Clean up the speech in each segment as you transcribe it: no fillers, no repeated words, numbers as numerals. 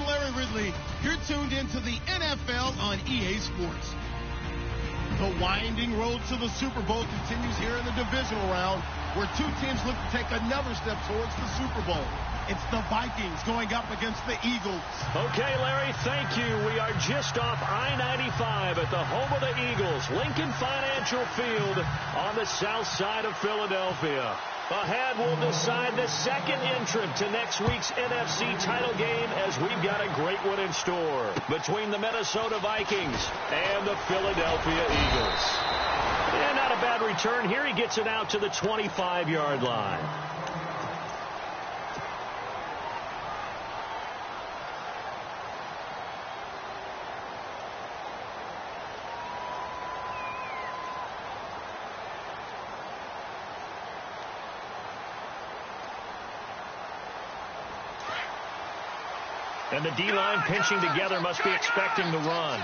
I'm Larry Ridley. You're tuned into the NFL on EA Sports. The winding road to the Super Bowl continues here in the divisional round, where two teams look to take another step towards the Super Bowl. It's the Vikings going up against the Eagles. Okay, Larry, thank you. We are just off I-95 at the home of the Eagles, Lincoln Financial Field on the south side of Philadelphia. Ahead, we'll decide the second entrant to next week's NFC title game, as we've got a great one in store between the Minnesota Vikings and the Philadelphia Eagles. And not a bad return here. He gets it out to the 25-yard line. And the D-line pinching together, must be expecting the run.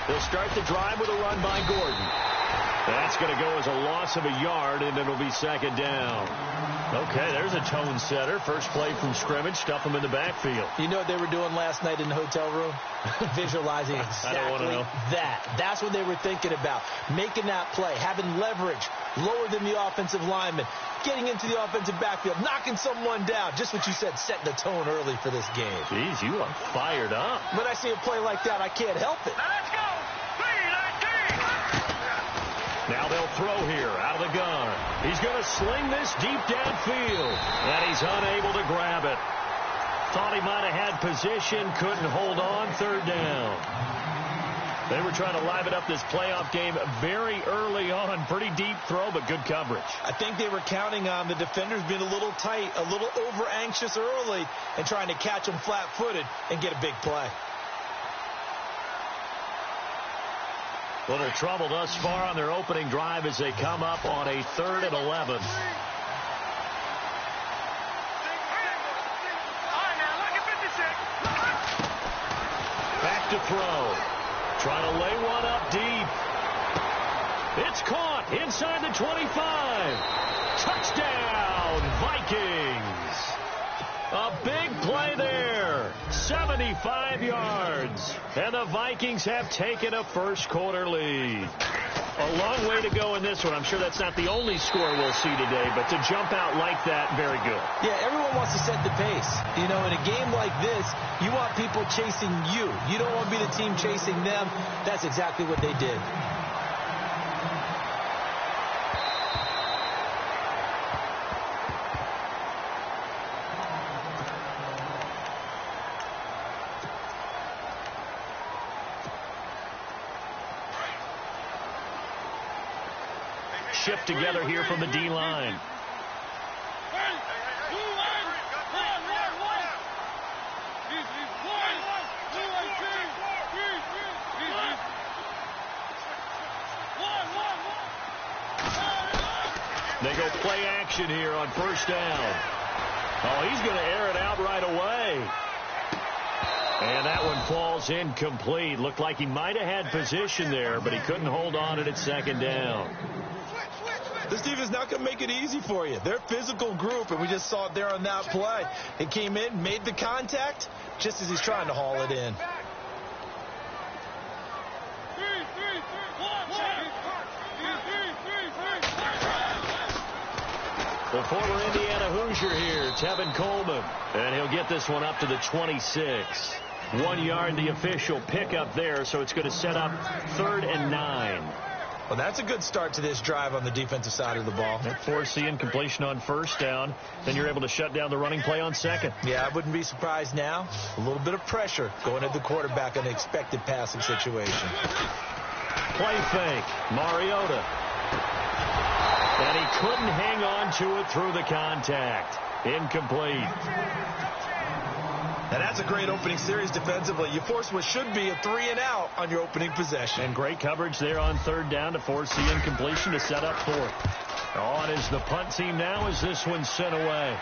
They'll start the drive with a run by Gordon. That's going to go as a loss of a yard, and it'll be second down. Okay, there's a tone setter. First play from scrimmage, stuff them in the backfield. You know what they were doing last night in the hotel room? Visualizing exactly that. That's what they were thinking about. Making that play, having leverage, lower than the offensive lineman, getting into the offensive backfield, knocking someone down. Just what you said, setting the tone early for this game. Jeez, you are fired up. When I see a play like that, I can't help it. Now let's go. Now they'll throw here out of the gun. He's going to sling this deep downfield, and he's unable to grab it. Thought he might have had position, couldn't hold on, third down. They were trying to liven up this playoff game very early on. Pretty deep throw, but good coverage. I think they were counting on the defenders being a little tight, a little over-anxious early, and trying to catch them flat-footed and get a big play. Little trouble thus far on their opening drive as they come up on a 3rd and 11. Back to throw. Trying to lay one up deep. It's caught inside the 25. Touchdown, Vikings. A big play there. 75 yards. And the Vikings have taken a first quarter lead. A long way to go in this one. I'm sure that's not the only score we'll see today, but to jump out like that, very good. Yeah, everyone wants to set the pace. You know, in a game like this, you want people chasing you. You don't want to be the team chasing them. That's exactly what they did. Shift together here from the D-line. They go play action here on first down. Oh, he's going to air it out right away. And that one falls incomplete. Looked like he might have had position there, but he couldn't hold on at second down. This defense is not going to make it easy for you. They're a physical group, and we just saw it there on that play. He came in, made the contact, just as he's trying to haul it in. The former Indiana Hoosier here, Tevin Coleman. And he'll get this one up to the 26. 1 yard, the official pickup there, so it's going to set up 3rd and 9. Well, that's a good start to this drive on the defensive side of the ball. Forcing completion on first down. Then you're able to shut down the running play on second. Yeah, I wouldn't be surprised now. A little bit of pressure going at the quarterback in an expected passing situation. Play fake. Mariota. And he couldn't hang on to it through the contact. Incomplete. Now, that's a great opening series defensively. You force what should be a 3-and-out on your opening possession. And great coverage there on third down to force the incompletion to set up fourth. On is the punt team now as this one's sent away.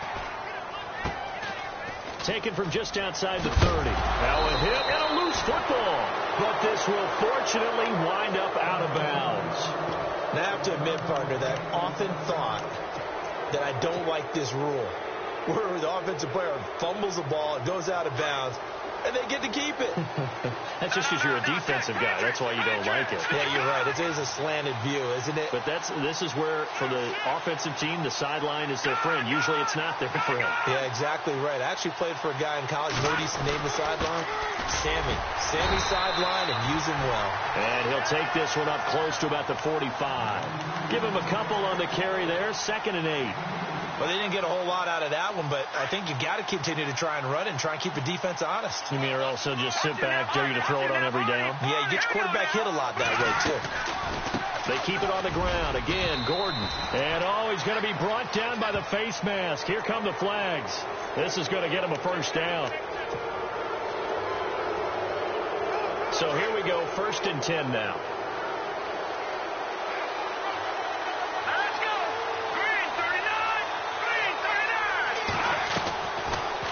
Taken from just outside the 30. Now a hit and a loose football. But this will fortunately wind up out of bounds. Now, I have to admit, partner, that I've often thought that I don't like this rule. where the offensive player fumbles the ball, it goes out of bounds, and they get to keep it. That's just because you're a defensive guy. That's why you don't like it. Yeah, you're right. It is a slanted view, isn't it? But this is where, for the offensive team, the sideline is their friend. Usually it's not their friend. Yeah, exactly right. I actually played for a guy in college. What used to name the sideline? Sammy. Sammy sideline, and use him well. And he'll take this one up close to about the 45. Give him a couple on the carry there. 2nd and 8. Well, they didn't get a whole lot out of that one, but I think you got to continue to try and run it and try and keep the defense honest. You mean, or also just sit back, dare you to throw it on every down? Yeah, you get your quarterback hit a lot that way, too. They keep it on the ground. Again, Gordon. And, he's going to be brought down by the face mask. Here come the flags. This is going to get him a first down. So here we go, 1st and 10 now.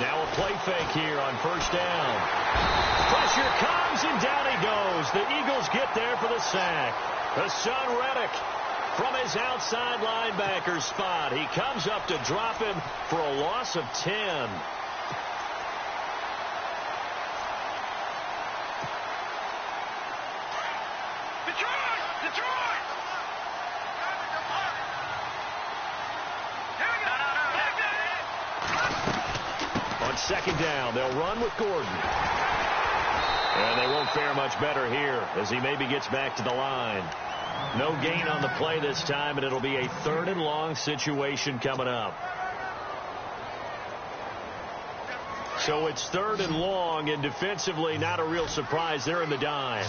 Now a play fake here on 1st down. Pressure comes, and down he goes. The Eagles get there for the sack. Hassan Reddick from his outside linebacker spot. He comes up to drop him for a loss of 10. On 2nd down, they'll run with Gordon. And they won't fare much better here as he maybe gets back to the line. No gain on the play this time, and it'll be a 3rd and long situation coming up. So it's 3rd and long, and defensively not a real surprise. They're in the dime.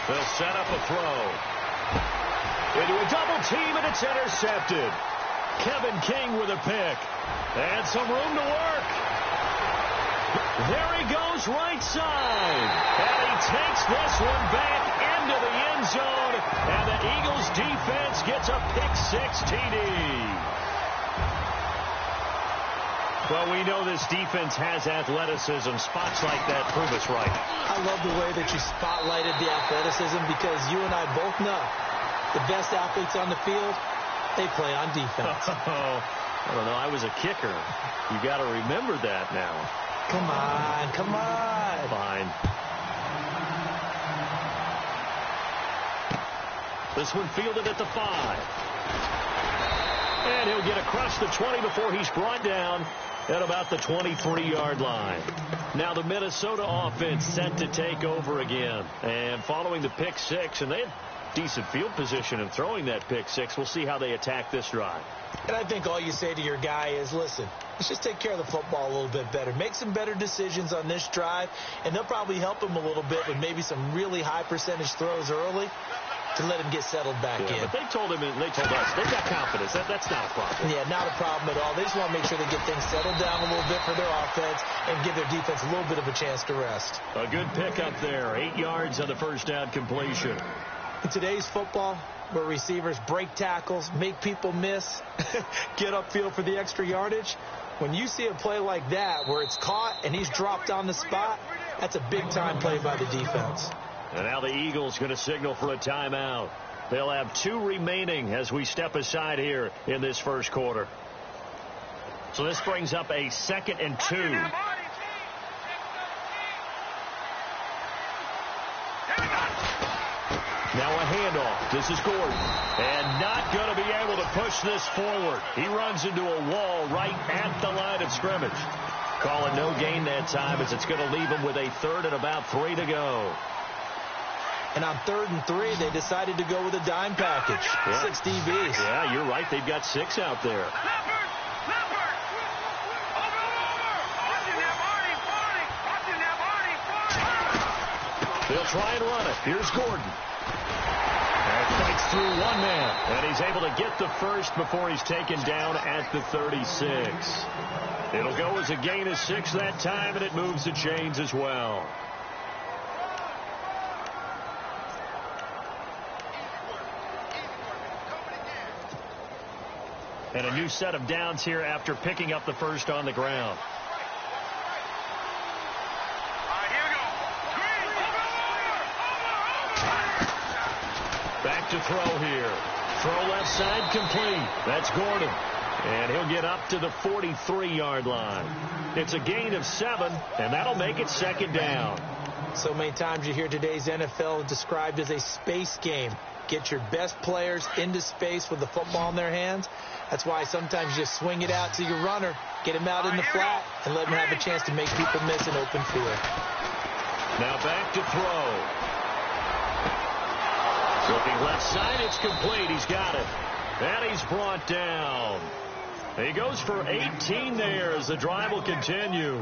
They'll set up a throw. Into a double team, and it's intercepted. Kevin King with a pick. And some room to work. There he goes right side. And he takes this one back into the end zone. And the Eagles defense gets a pick-6 TD. Well, we know this defense has athleticism. Spots like that prove us right. I love the way that you spotlighted the athleticism because you and I both know the best athletes on the field, they play on defense. I don't know. I was a kicker. You got to remember that now. Come on. Come on. Fine. This one fielded at the 5. And he'll get across the 20 before he's brought down at about the 23-yard line. Now the Minnesota offense set to take over again. And following the pick 6, and they had decent field position in throwing that pick 6. We'll see how they attack this drive. And I think all you say to your guy is, listen, let's just take care of the football a little bit better. Make some better decisions on this drive, and they'll probably help him a little bit with maybe some really high percentage throws early to let him get settled back in. But they told him, and they told us, they've got confidence. That's not a problem. Yeah, not a problem at all. They just want to make sure they get things settled down a little bit for their offense and give their defense a little bit of a chance to rest. A good pick up there. 8 yards on the first down completion. In today's football, where receivers break tackles, make people miss, get upfield for the extra yardage, when you see a play like that where it's caught and he's dropped on the spot, that's a big-time play by the defense. And now the Eagles going to signal for a timeout. They'll have 2 remaining as we step aside here in this first quarter. So this brings up a 2nd and 2. Now a handoff. This is Gordon. And not going to be able to push this forward. He runs into a wall right at the line of scrimmage. Calling no gain that time as it's going to leave him with a 3rd and about 3 to go. And on 3rd and 3, they decided to go with a dime package. Yeah. 6 DBs. Yeah, you're right. They've got 6 out there. They'll try and run it. Here's Gordon. And fights through one man. And he's able to get the first before he's taken down at the 36. It'll go as a gain of 6 that time, and it moves the chains as well. And a new set of downs here after picking up the first on the ground. Back to throw here. Throw left side complete. That's Gordon. And he'll get up to the 43-yard line. It's a gain of 7, and that'll make it second down. So many times you hear today's NFL described as a space game. Get your best players into space with the football in their hands. That's why sometimes you just swing it out to your runner, get him out in the flat, and let him have a chance to make people miss an open field. Now back to throw. Looking left side, it's complete. He's got it. And he's brought down. He goes for 18 there as the drive will continue.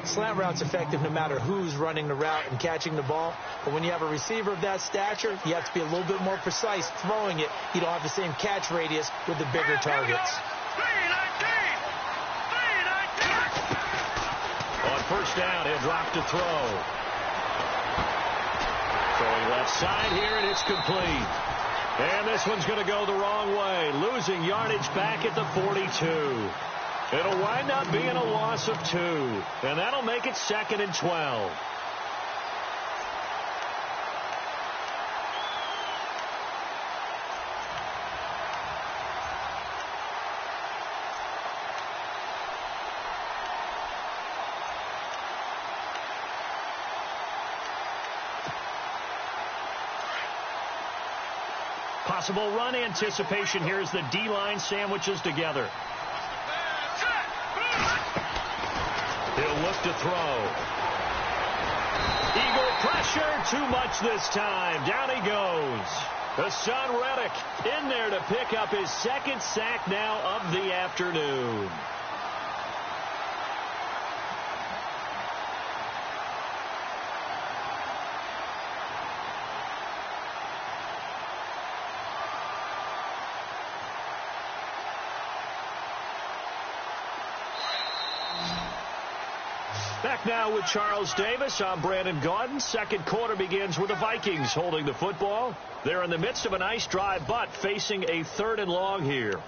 Slant route's effective no matter who's running the route and catching the ball. But when you have a receiver of that stature, you have to be a little bit more precise throwing it. You don't have the same catch radius with the bigger targets. On first down, he'll drop to throw. Throwing left side here, and it's complete. And this one's going to go the wrong way, losing yardage back at the 42. It'll wind up being a loss of 2, and that'll make it 2nd and 12. Possible run anticipation here as the D-line sandwiches together. He'll look to throw. Eagle pressure, too much this time. Down he goes. Hassan Reddick in there to pick up his 2nd sack now of the afternoon. Back now with Charles Davis. I'm Brandon Gaudin. Second quarter begins with the Vikings holding the football. They're in the midst of a nice drive, but facing a 3rd and long here.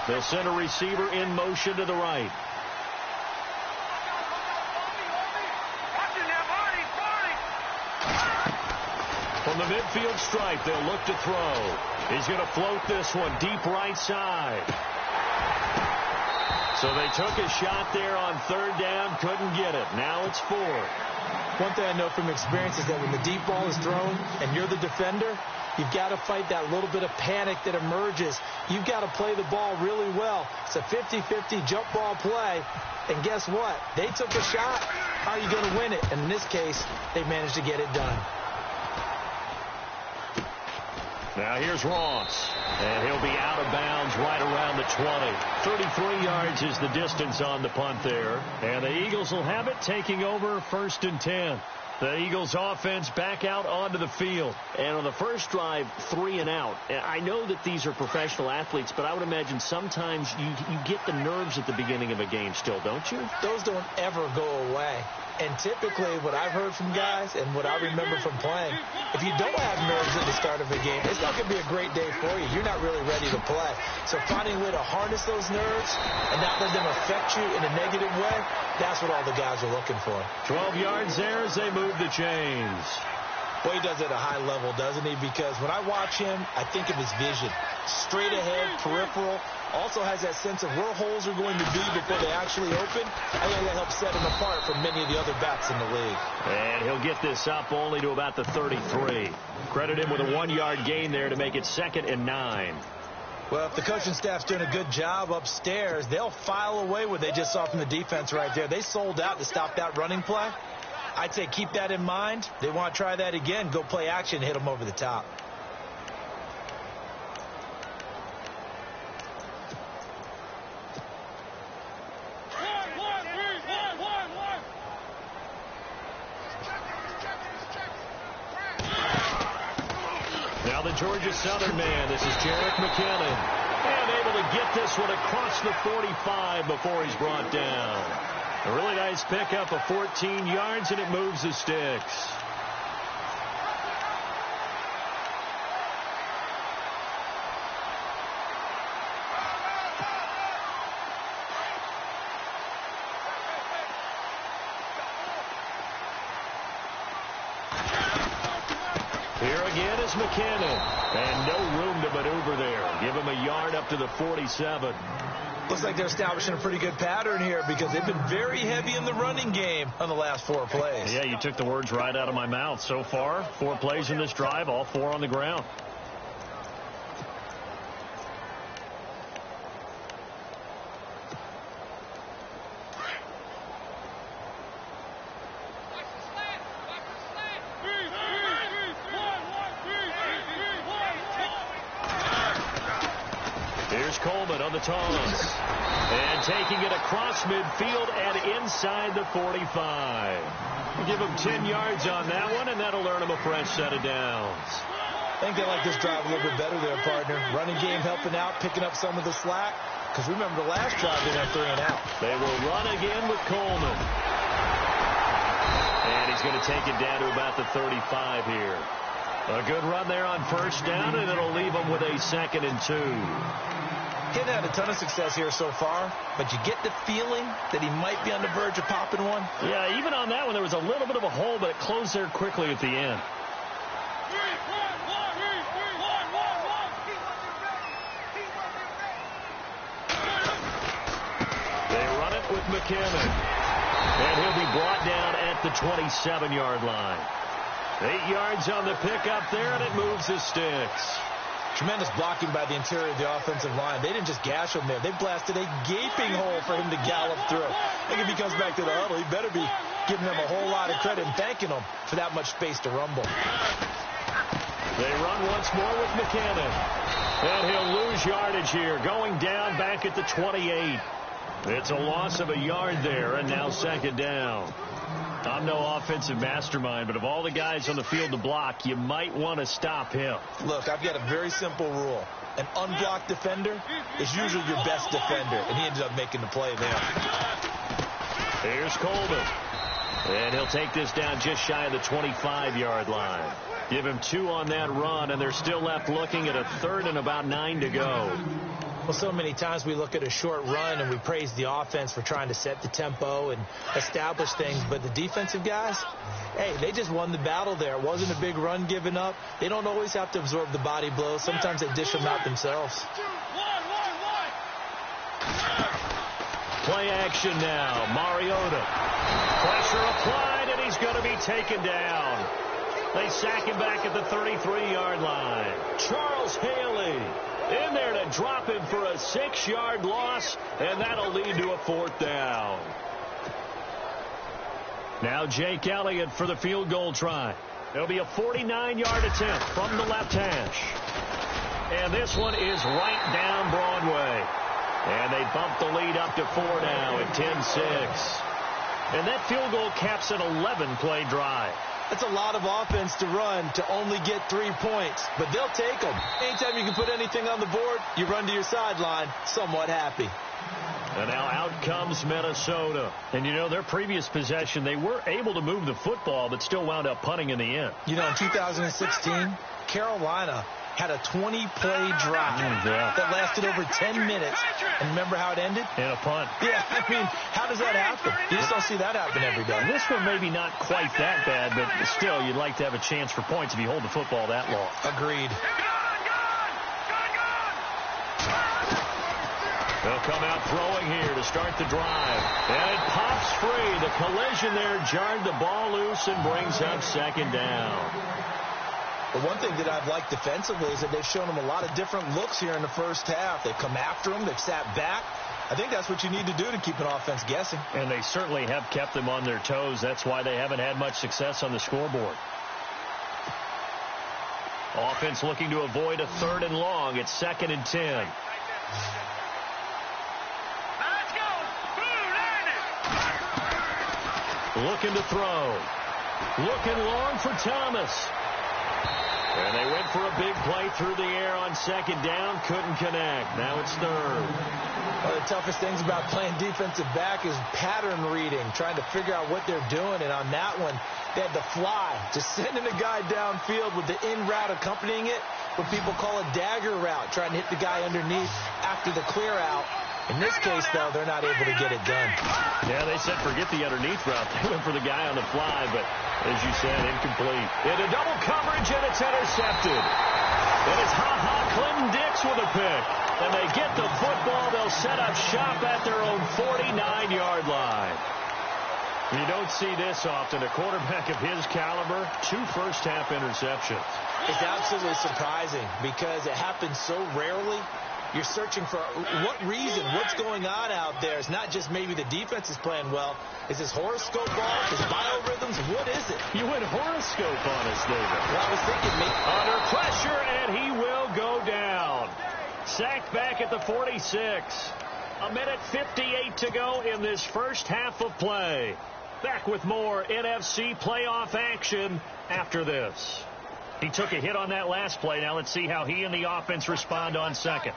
They'll send a receiver in motion to the right. From the midfield stripe, they'll look to throw. He's going to float this one deep right side. So they took a shot there on 3rd down, couldn't get it. Now it's 4th. One thing I know from experience is that when the deep ball is thrown and you're the defender, you've got to fight that little bit of panic that emerges. You've got to play the ball really well. It's a 50-50 jump ball play. And guess what? They took a shot. How are you going to win it? And in this case, they managed to get it done. Now here's Ross. And he'll be out of bounds right around the 20. 33 yards is the distance on the punt there. And the Eagles will have it, taking over 1st and 10. The Eagles offense back out onto the field. And on the first drive, 3 and out. I know that these are professional athletes, but I would imagine sometimes you get the nerves at the beginning of a game still, don't you? Those don't ever go away. And typically what I've heard from guys and what I remember from playing, if you don't have nerves at the start of a game, it's not going to be a great day for you. You're not really ready to play. So finding a way to harness those nerves and not let them affect you in a negative way, that's what all the guys are looking for. 12 yards there as they move the chains. Boy, he does it at a high level, doesn't he? Because when I watch him, I think of his vision. Straight ahead, peripheral. Also has that sense of where holes are going to be before they actually open. I think that helps set him apart from many of the other backs in the league. And he'll get this up only to about the 33. Credit him with a 1-yard gain there to make it 2nd and 9. Well, if the coaching staff's doing a good job upstairs, they'll file away what they just saw from the defense right there. They sold out to stop that running play. I'd say keep that in mind. They want to try that again. Go play action, hit them over the top. Georgia Southern man. This is Jerick McKinnon. And able to get this one across the 45 before he's brought down. A really nice pickup of 14 yards, and it moves the sticks. Here again is McKinnon. And no room to maneuver there. Give him a yard up to the 47. Looks like they're establishing a pretty good pattern here because they've been very heavy in the running game on the last 4 plays. Yeah, you took the words right out of my mouth. So far, 4 plays in this drive, all 4 on the ground. Coleman on the toss. And taking it across midfield and inside the 45. Give him 10 yards on that one, and that'll earn him a fresh set of downs. I think they like this drive a little bit better there, partner. Running game helping out, picking up some of the slack. Because remember, the last drive they went 3 and out. They will run again with Coleman. And he's going to take it down to about the 35 here. A good run there on first down, and it'll leave him with a 2nd and 2. He hasn't had a ton of success here so far, but you get the feeling that he might be on the verge of popping one. Yeah, even on that one, there was a little bit of a hole, but it closed there quickly at the end. They run it with McKinnon. And he'll be brought down at the 27-yard line. 8 yards on the pickup there, and it moves the sticks. Tremendous blocking by the interior of the offensive line. They didn't just gash him there. They blasted a gaping hole for him to gallop through. I think if he comes back to the huddle, he better be giving them a whole lot of credit and thanking them for that much space to rumble. They run once more with McKinnon. And he'll lose yardage here, going down back at the 28. It's a loss of a yard there, and now 2nd down. I'm no offensive mastermind, but of all the guys on the field to block, you might want to stop him. Look, I've got a very simple rule. An unblocked defender is usually your best defender, and he ended up making the play there. Here's Coleman. And he'll take this down just shy of the 25-yard line. Give him 2 on that run, and they're still left looking at a 3rd and about 9 to go. Well, so many times we look at a short run and we praise the offense for trying to set the tempo and establish things. But the defensive guys, hey, they just won the battle there. It wasn't a big run given up. They don't always have to absorb the body blows. Sometimes they dish them out themselves. Play action now. Mariota. Pressure applied, and he's going to be taken down. They sack him back at the 33-yard line. Charles Haley in there to drop him for a 6-yard loss, and that'll lead to a 4th down. Now Jake Elliott for the field goal try. It'll be a 49-yard attempt from the left hash. And this one is right down Broadway. And they bump the lead up to 4 now at 10-6. And that field goal caps an 11-play drive. That's a lot of offense to run to only get 3 points, but they'll take them. Anytime you can put anything on the board, you run to your sideline somewhat happy. And now out comes Minnesota. And, you know, their previous possession, they were able to move the football, but still wound up punting in the end. You know, in 2016, Carolina had a 20-play drive that lasted over 10 minutes. And remember how it ended? In a punt. Yeah, I mean, how does that happen? You just don't see that happen every day. This one maybe not quite that bad, but still, you'd like to have a chance for points if you hold the football that long. Agreed. They'll come out throwing here to start the drive. And it pops free. The collision there jarred the ball loose and brings up 2nd down. The one thing that I've liked defensively is that they've shown them a lot of different looks here in the first half. They've come after them. They've sat back. I think that's what you need to do to keep an offense guessing. And they certainly have kept them on their toes. That's why they haven't had much success on the scoreboard. Offense looking to avoid a 3rd and long. It's 2nd and 10. Looking to throw. Looking long for Thomas. And they went for a big play through the air on second down. Couldn't connect. Now it's third. One of the toughest things about playing defensive back is pattern reading, trying to figure out what they're doing. And on that one, they had to fly, just sending a guy downfield with the in route accompanying it, what people call a dagger route, trying to hit the guy underneath after the clear out. In this case, though, they're not able to get it done. Yeah, they said forget the underneath route. They went for the guy on the fly, but as you said, incomplete. Into double coverage, and it's intercepted. And it's Clinton Dix with a pick. And they get the football. They'll set up shop at their own 49-yard line. You don't see this often. A quarterback of his caliber, 2 first-half interceptions. It's absolutely surprising because it happens so rarely. You're searching for what reason, what's going on out there. It's not just maybe the defense is playing well. Is this horoscope ball? Is biorhythms? What is it? You went horoscope on us, David. Well, I was thinking maybe. Under pressure, and he will go down. Sacked back at the 46. A minute 58 to go in this first half of play. Back with more NFC playoff action after this. He took a hit on that last play. Now let's see how he and the offense respond on second.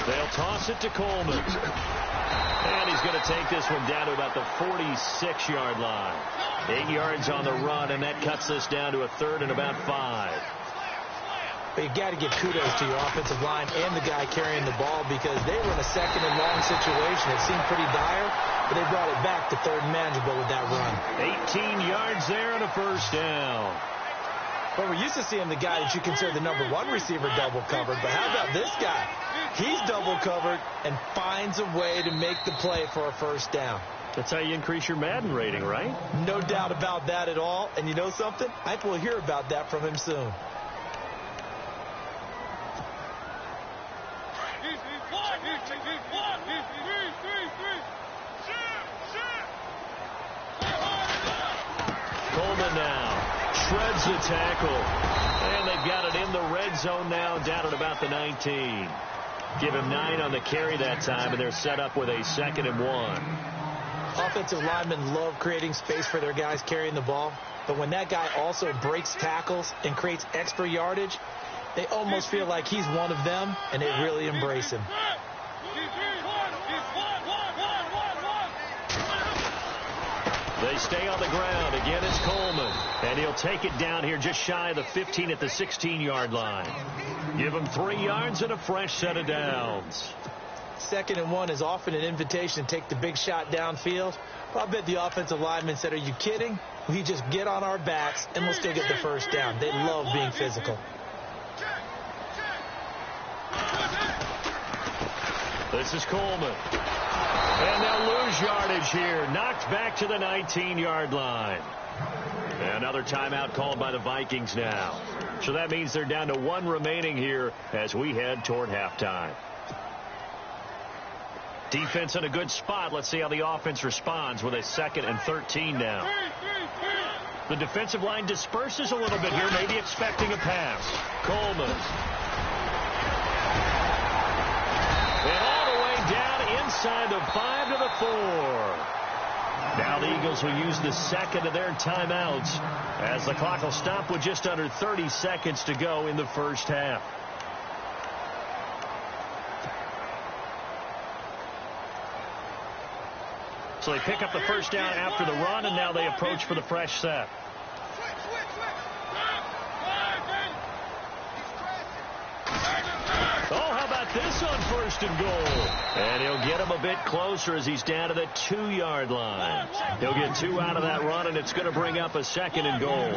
They'll toss it to Coleman. And he's going to take this one down to about the 46-yard line. 8 yards on the run, and that cuts this down to a third and about 5. But you got to give kudos to your offensive line and the guy carrying the ball because they were in a second and long situation. It seemed pretty dire, but they brought it back to third and manageable with that run. 18 yards there and a first down. Well, we're used to seeing the guy that you consider the number 1 receiver double covered, but how about this guy? He's double covered and finds a way to make the play for a first down. That's how you increase your Madden rating, right? No doubt about that at all. And you know something? I think we'll hear about that from him soon. Coleman now shreds the tackle. And they've got it in the red zone now, down at about the 19. Give him 9 on the carry that time, and they're set up with a 2nd and 1. Offensive linemen love creating space for their guys carrying the ball. But when that guy also breaks tackles and creates extra yardage, they almost feel like he's one of them, and they really embrace him. They stay on the ground. Again, it's Coleman. And he'll take it down here just shy of the 15 at the 16-yard line. Give him 3 yards and a fresh set of downs. 2nd and 1 is often an invitation to take the big shot downfield. Well, I bet the offensive lineman said, are you kidding? We just get on our backs, and we'll still get the first down. They love being physical. This is Coleman. And they'll lose yardage here. Knocked back to the 19-yard line. Another timeout called by the Vikings now. So that means they're down to 1 remaining here as we head toward halftime. Defense in a good spot. Let's see how the offense responds with a 2nd and 13 now. The defensive line disperses a little bit here, maybe expecting a pass. Coleman. And all the way down inside the 5 to the 4. Now the Eagles will use the 2nd of their timeouts as the clock will stop with just under 30 seconds to go in the first half. So they pick up the first down after the run, and now they approach for the fresh set. Oh, how about this on 1st and goal? And he'll get him a bit closer as he's down to the 2-yard line. He'll get 2 out of that run, and it's going to bring up a 2nd and goal.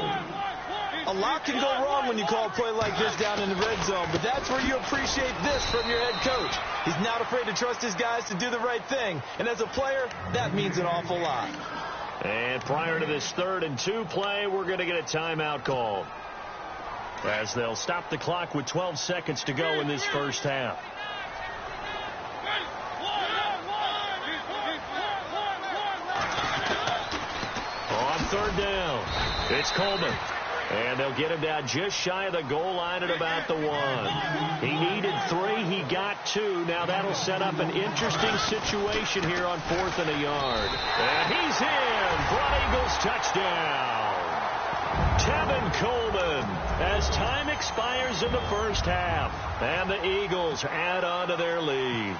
A lot can go wrong when you call a play like this down in the red zone, but that's where you appreciate this from your head coach. He's not afraid to trust his guys to do the right thing, and as a player, that means an awful lot. And prior to this 3rd and 2 play, we're going to get a timeout called, as they'll stop the clock with 12 seconds to go in this first half. On 3rd down, it's Coleman. And they'll get him down just shy of the goal line at about the 1. He needed 3. He got 2. Now that'll set up an interesting situation here on 4th and a yard. And he's in for an Eagles touchdown. Tevin Coleman as time expires in the first half. And the Eagles add on to their lead.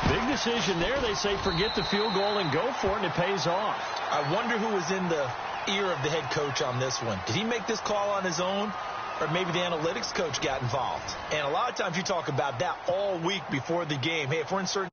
Big decision there. They say forget the field goal and go for it, and it pays off. I wonder who was in the ear of the head coach on this one. Did he make this call on his own, or maybe the analytics coach got involved? And a lot of times you talk about that all week before the game. Hey, if we're in certain